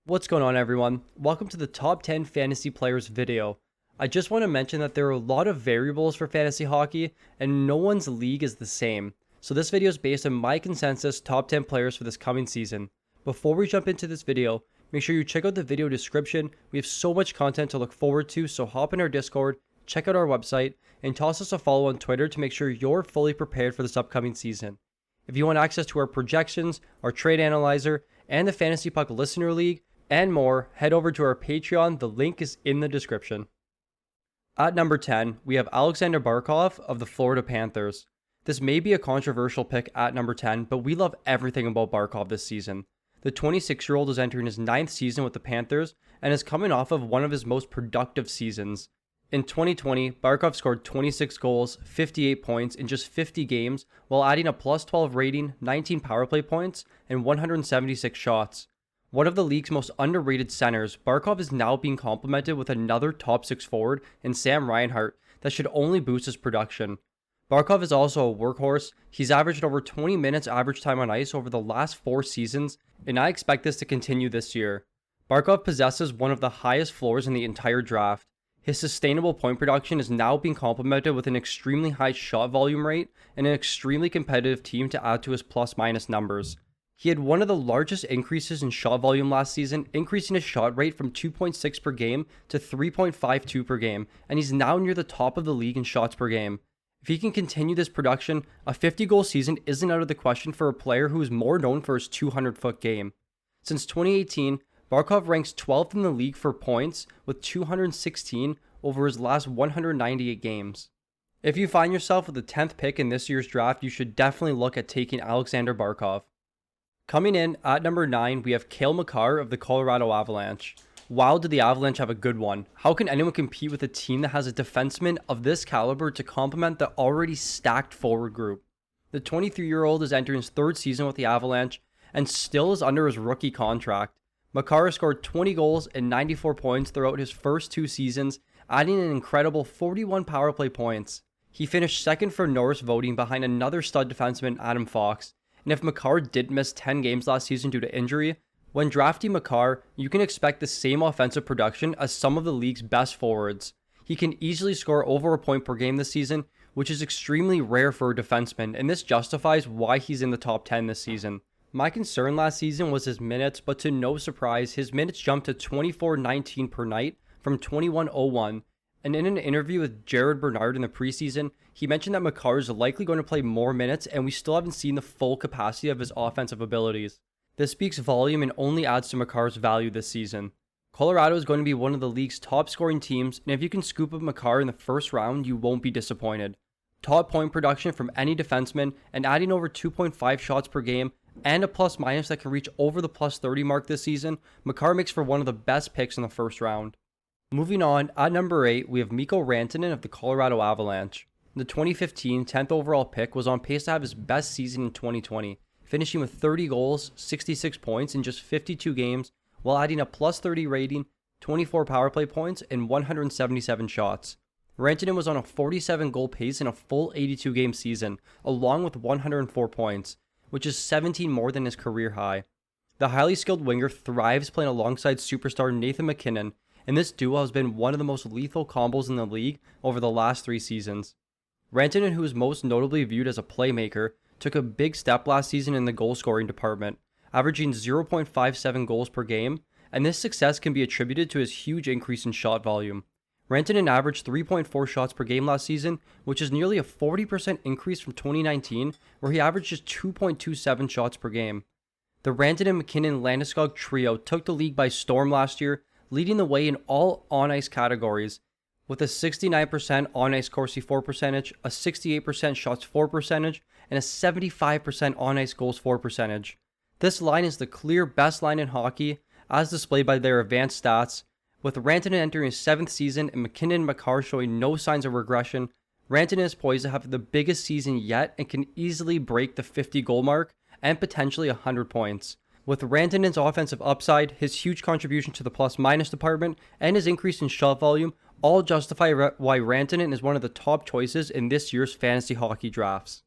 What's going on, everyone? Welcome to the top 10 fantasy players video. I just want to mention that there are a lot of variables for fantasy hockey and no one's league is the same. So this video is based on my consensus top 10 players for this coming season. Before we jump into this video, make sure you check out the video description. We have so much content to look forward to, so hop in our Discord, check out our website, and toss us a follow on Twitter to make sure you're fully prepared for this upcoming season. If you want access to our projections, our trade analyzer, and the Fantasy Puck Listener League, and more, head over to our Patreon. The link is in the description. At number 10, we have Aleksander Barkov of the Florida Panthers. This may be a controversial pick at number 10, but we love everything about Barkov this season. The 26-year-old is entering his 9th season with the Panthers and is coming off of one of his most productive seasons. In 2020, Barkov scored 26 goals, 58 points in just 50 games, while adding a plus 12 rating, 19 power play points, and 176 shots. One of the league's most underrated centers, Barkov is now being complemented with another top 6 forward in Sam Reinhart that should only boost his production. Barkov is also a workhorse. He's averaged over 20 minutes average time on ice over the last 4 seasons, and I expect this to continue this year. Barkov possesses one of the highest floors in the entire draft. His sustainable point production is now being complemented with an extremely high shot volume rate and an extremely competitive team to add to his plus-minus numbers. He had one of the largest increases in shot volume last season, increasing his shot rate from 2.6 per game to 3.52 per game, and he's now near the top of the league in shots per game. If he can continue this production, a 50-goal season isn't out of the question for a player who is more known for his 200-foot game. Since 2018, Barkov ranks 12th in the league for points with 216 over his last 198 games. If you find yourself with the 10th pick in this year's draft, you should definitely look at taking Aleksander Barkov. Coming in at number 9, we have Cale Makar of the Colorado Avalanche. Wow, did the Avalanche have a good one. How can anyone compete with a team that has a defenseman of this caliber to complement the already stacked forward group? The 23-year-old is entering his 3rd season with the Avalanche and still is under his rookie contract. Makar scored 20 goals and 94 points throughout his first 2 seasons, adding an incredible 41 power play points. He finished 2nd for Norris voting behind another stud defenseman, Adam Fox. And if Makar did miss 10 games last season due to injury, when drafting Makar, you can expect the same offensive production as some of the league's best forwards. He can easily score over a point per game this season, which is extremely rare for a defenseman, and this justifies why he's in the top 10 this season. My concern last season was his minutes, but to no surprise, his minutes jumped to 24.19 per night from 21.01. And in an interview with Jared Bernard in the preseason, he mentioned that Makar is likely going to play more minutes and we still haven't seen the full capacity of his offensive abilities. This speaks volume and only adds to Makar's value this season. Colorado is going to be one of the league's top scoring teams, and if you can scoop up Makar in the first round, you won't be disappointed. Top point production from any defenseman and adding over 2.5 shots per game and a plus-minus that can reach over the plus 30 mark this season, Makar makes for one of the best picks in the first round. Moving on, at number 8, we have Mikko Rantanen of the Colorado Avalanche. The 2015 10th overall pick was on pace to have his best season in 2020, finishing with 30 goals, 66 points in just 52 games, while adding a plus 30 rating, 24 power play points, and 177 shots. Rantanen was on a 47-goal pace in a full 82-game season, along with 104 points, which is 17 more than his career high. The highly skilled winger thrives playing alongside superstar Nathan Mackinnon, and this duo has been one of the most lethal combos in the league over the last 3 seasons. Rantanen, who is most notably viewed as a playmaker, took a big step last season in the goal-scoring department, averaging 0.57 goals per game, and this success can be attributed to his huge increase in shot volume. Rantanen averaged 3.4 shots per game last season, which is nearly a 40% increase from 2019, where he averaged just 2.27 shots per game. The Rantanen-McKinnon-Landeskog trio took the league by storm last year, leading the way in all on-ice categories, with a 69% on-ice Corsi for percentage, a 68% shots for percentage, and a 75% on-ice goals for percentage. This line is the clear best line in hockey, as displayed by their advanced stats. With Rantanen entering his 7th season and McKinnon and Makar showing no signs of regression, Rantanen is poised to have the biggest season yet and can easily break the 50-goal mark and potentially 100 points. With Rantanen's offensive upside, his huge contribution to the plus-minus department, and his increase in shot volume all justify why Rantanen is one of the top choices in this year's fantasy hockey drafts.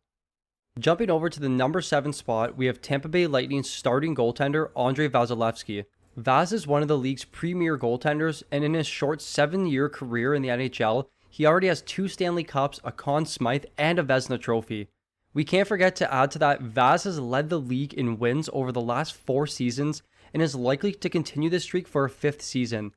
Jumping over to the number 7 spot, we have Tampa Bay Lightning starting goaltender Andrei Vasilevskiy. Vaz is one of the league's premier goaltenders, and in his short 7-year career in the NHL, he already has 2 Stanley Cups, a Conn Smythe, and a Vezina Trophy. We can't forget to add to that, Vaz has led the league in wins over the last 4 seasons and is likely to continue this streak for a 5th season.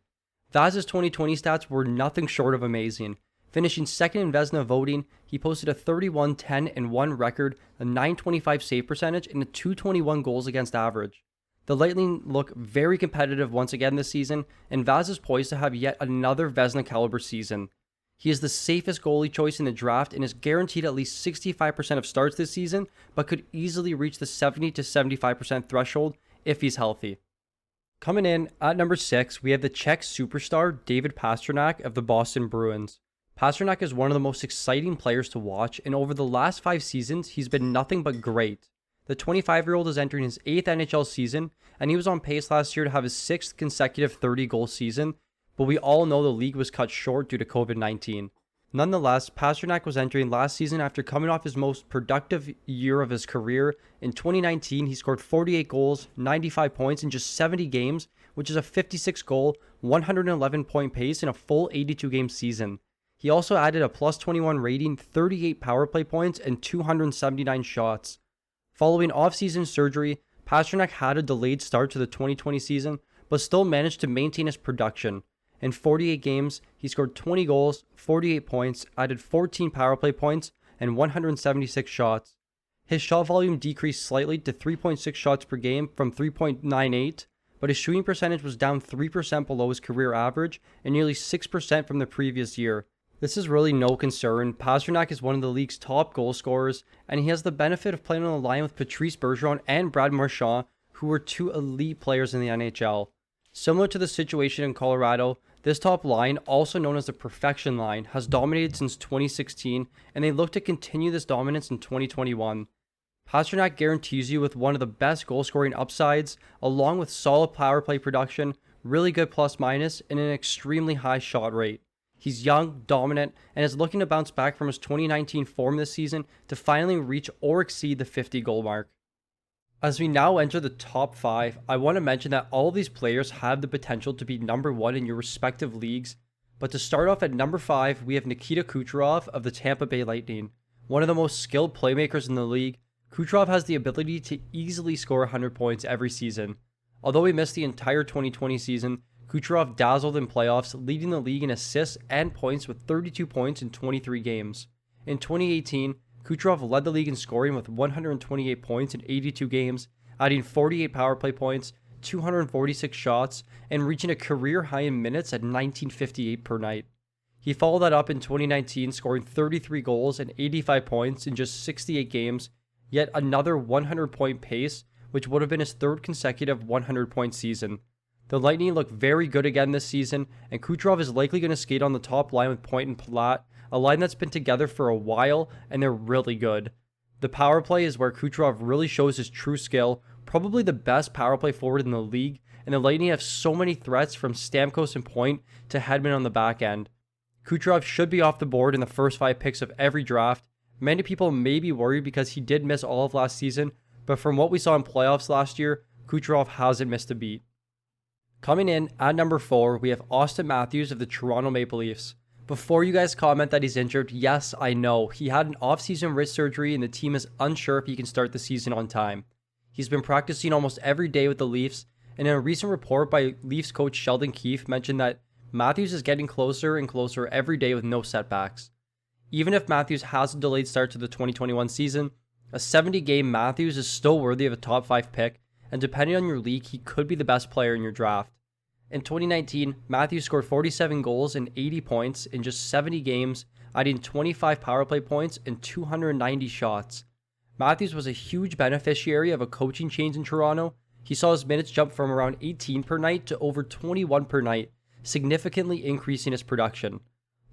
Vaz's 2020 stats were nothing short of amazing. Finishing second in Vezina voting, he posted a 31-10-1 record, a .925 save percentage, and a .221 goals against average. The Lightning look very competitive once again this season, and Vaz is poised to have yet another Vezina caliber season. He is the safest goalie choice in the draft and is guaranteed at least 65% of starts this season, but could easily reach the 70 to 75% threshold if he's healthy. Coming in at number 6, we have the Czech superstar David Pastrnak of the Boston Bruins. Pastrnak is one of the most exciting players to watch, and over the last 5 seasons, he's been nothing but great. The 25-year-old is entering his 8th NHL season, and he was on pace last year to have his 6th consecutive 30-goal season, but we all know the league was cut short due to COVID-19. Nonetheless, Pastrnak was entering last season after coming off his most productive year of his career. In 2019, he scored 48 goals, 95 points in just 70 games, which is a 56-goal, 111-point pace in a full 82-game season. He also added a plus 21 rating, 38 power play points, and 279 shots. Following off-season surgery, Pastrnak had a delayed start to the 2020 season, but still managed to maintain his production. In 48 games, he scored 20 goals, 48 points, added 14 power play points, and 176 shots. His shot volume decreased slightly to 3.6 shots per game from 3.98, but his shooting percentage was down 3% below his career average and nearly 6% from the previous year. This is really no concern. Pastrnak is one of the league's top goal scorers, and he has the benefit of playing on the line with Patrice Bergeron and Brad Marchand, who were 2 elite players in the NHL. Similar to the situation in Colorado, this top line, also known as the perfection line, has dominated since 2016, and they look to continue this dominance in 2021. Pastrnak guarantees you with one of the best goal-scoring upsides, along with solid power play production, really good plus-minus, and an extremely high shot rate. He's young, dominant, and is looking to bounce back from his 2019 form this season to finally reach or exceed the 50-goal mark. As we now enter the top 5, I want to mention that all of these players have the potential to be number 1 in your respective leagues, but to start off at number 5, we have Nikita Kucherov of the Tampa Bay Lightning. One of the most skilled playmakers in the league, Kucherov has the ability to easily score 100 points every season. Although he missed the entire 2020 season, Kucherov dazzled in playoffs, leading the league in assists and points with 32 points in 23 games. In 2018, Kucherov led the league in scoring with 128 points in 82 games, adding 48 power play points, 246 shots, and reaching a career high in minutes at 1958 per night. He followed that up in 2019, scoring 33 goals and 85 points in just 68 games, yet another 100-point pace, which would have been his 3rd consecutive 100-point season. The Lightning look very good again this season, and Kucherov is likely going to skate on the top line with Point and Palat, a line that's been together for a while, and they're really good. The power play is where Kucherov really shows his true skill, probably the best power play forward in the league, and the Lightning have so many threats from Stamkos and Point to Hedman on the back end. Kucherov should be off the board in the first 5 picks of every draft. Many people may be worried because he did miss all of last season, but from what we saw in playoffs last year, Kucherov hasn't missed a beat. Coming in at number 4, we have Auston Matthews of the Toronto Maple Leafs. Before you guys comment that he's injured, yes, I know. He had an off-season wrist surgery and the team is unsure if he can start the season on time. He's been practicing almost every day with the Leafs, and in a recent report by Leafs coach Sheldon Keefe mentioned that Matthews is getting closer and closer every day with no setbacks. Even if Matthews has a delayed start to the 2021 season, a 70-game Matthews is still worthy of a top 5 pick, and depending on your league, he could be the best player in your draft. In 2019, Matthews scored 47 goals and 80 points in just 70 games, adding 25 power play points and 290 shots. Matthews was a huge beneficiary of a coaching change in Toronto. He saw his minutes jump from around 18 per night to over 21 per night, significantly increasing his production.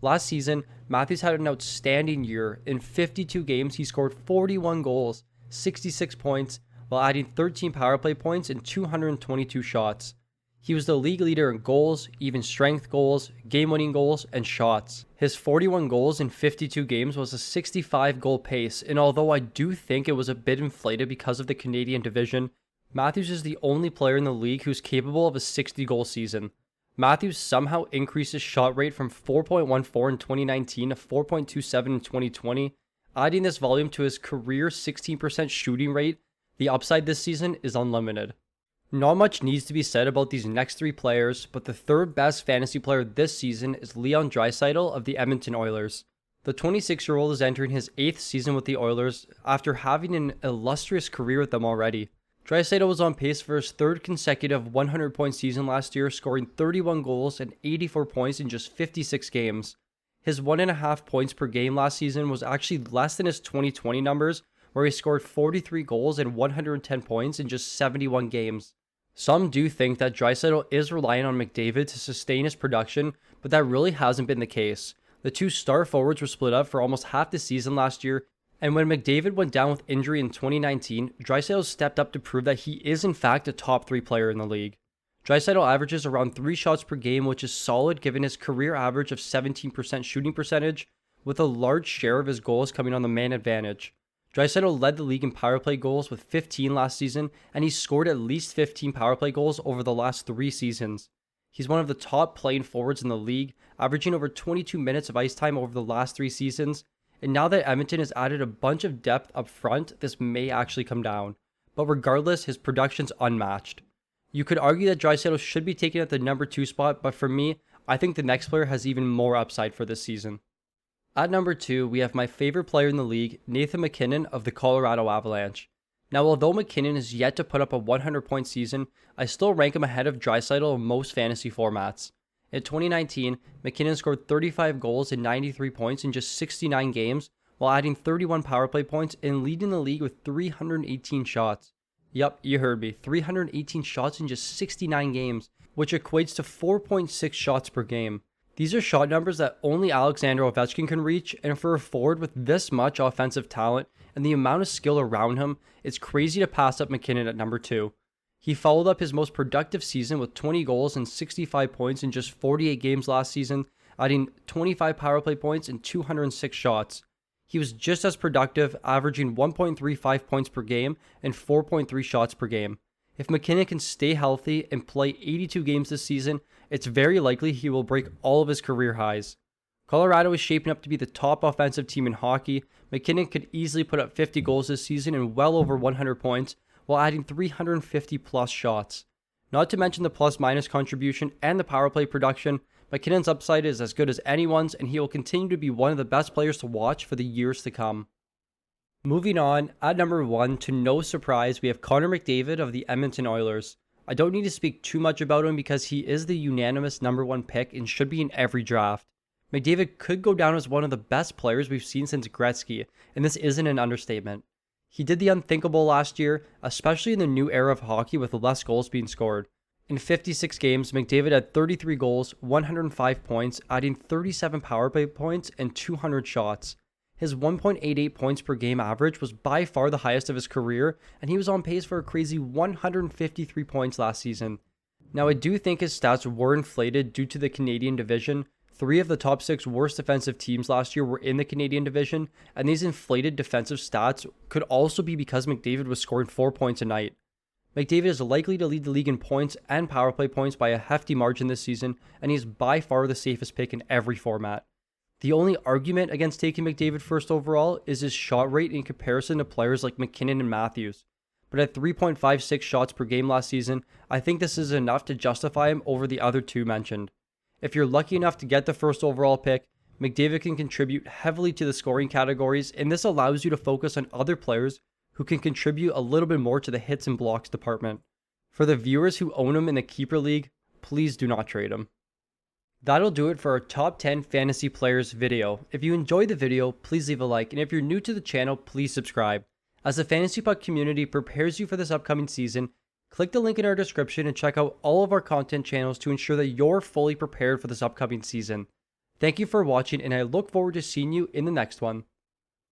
Last season, Matthews had an outstanding year. In 52 games, he scored 41 goals, 66 points, while adding 13 power play points and 222 shots. He was the league leader in goals, even strength goals, game-winning goals, and shots. His 41 goals in 52 games was a 65-goal pace, and although I do think it was a bit inflated because of the Canadian division, Matthews is the only player in the league who's capable of a 60-goal season. Matthews somehow increased his shot rate from 4.14 in 2019 to 4.27 in 2020, adding this volume to his career 16% shooting rate. The upside this season is unlimited. Not much needs to be said about these next three players, but the third best fantasy player this season is Leon Draisaitl of the Edmonton Oilers. The 26-year-old is entering his 8th season with the Oilers after having an illustrious career with them already. Draisaitl was on pace for his third consecutive 100-point season last year, scoring 31 goals and 84 points in just 56 games. His 1.5 points per game last season was actually less than his 2020 numbers, where he scored 43 goals and 110 points in just 71 games. Some do think that Draisaitl is relying on Mcdavid to sustain his production, but that really hasn't been the case. The two star forwards were split up for almost half the season last year, and when Mcdavid went down with injury in 2019, Draisaitl stepped up to prove that he is in fact a top 3 player in the league. Draisaitl averages around 3 shots per game, which is solid given his career average of 17% shooting percentage, with a large share of his goals coming on the man advantage. Draisaitl led the league in power play goals with 15 last season, and he scored at least 15 power play goals over the last 3 seasons. He's one of the top playing forwards in the league, averaging over 22 minutes of ice time over the last 3 seasons, and now that Edmonton has added a bunch of depth up front, this may actually come down. But regardless, his production's unmatched. You could argue that Draisaitl should be taken at the number 2 spot, but for me, I think the next player has even more upside for this season. At number 2, we have my favorite player in the league, Nathan MacKinnon of the Colorado Avalanche. Now, although MacKinnon is yet to put up a 100-point season, I still rank him ahead of Draisaitl in most fantasy formats. In 2019, MacKinnon scored 35 goals and 93 points in just 69 games, while adding 31 power play points and leading the league with 318 shots. Yup, you heard me, 318 shots in just 69 games, which equates to 4.6 shots per game. These are shot numbers that only Aleksander Ovechkin can reach, and for a forward with this much offensive talent and the amount of skill around him, it's crazy to pass up MacKinnon at number 2. He followed up his most productive season with 20 goals and 65 points in just 48 games last season, adding 25 power play points and 206 shots. He was just as productive, averaging 1.35 points per game and 4.3 shots per game. If MacKinnon can stay healthy and play 82 games this season, it's very likely he will break all of his career highs. Colorado is shaping up to be the top offensive team in hockey. MacKinnon could easily put up 50 goals this season and well over 100 points, while adding 350 plus shots. Not to mention the plus-minus contribution and the power play production, MacKinnon's upside is as good as anyone's, and he will continue to be one of the best players to watch for the years to come. Moving on, at number 1, to no surprise, we have Connor McDavid of the Edmonton Oilers. I don't need to speak too much about him because he is the unanimous number 1 pick and should be in every draft. McDavid could go down as one of the best players we've seen since Gretzky, and this isn't an understatement. He did the unthinkable last year, especially in the new era of hockey with less goals being scored. In 56 games, McDavid had 33 goals, 105 points, adding 37 power play points and 200 shots. His 1.88 points per game average was by far the highest of his career, and he was on pace for a crazy 153 points last season. Now, I do think his stats were inflated due to the Canadian division. 3 of the top 6 worst defensive teams last year were in the Canadian division, and these inflated defensive stats could also be because McDavid was scoring 4 points a night. McDavid is likely to lead the league in points and power play points by a hefty margin this season, and he is by far the safest pick in every format. The only argument against taking McDavid first overall is his shot rate in comparison to players like MacKinnon and Matthews. But at 3.56 shots per game last season, I think this is enough to justify him over the other 2 mentioned. If you're lucky enough to get the first overall pick, McDavid can contribute heavily to the scoring categories, and this allows you to focus on other players who can contribute a little bit more to the hits and blocks department. For the viewers who own him in the Keeper League, please do not trade him. That'll do it for our top 10 fantasy players video. If you enjoyed the video, please leave a like, and if you're new to the channel, please subscribe. As the Fantasy Puck community prepares you for this upcoming season, click the link in our description and check out all of our content channels to ensure that you're fully prepared for this upcoming season. Thank you for watching, and I look forward to seeing you in the next one.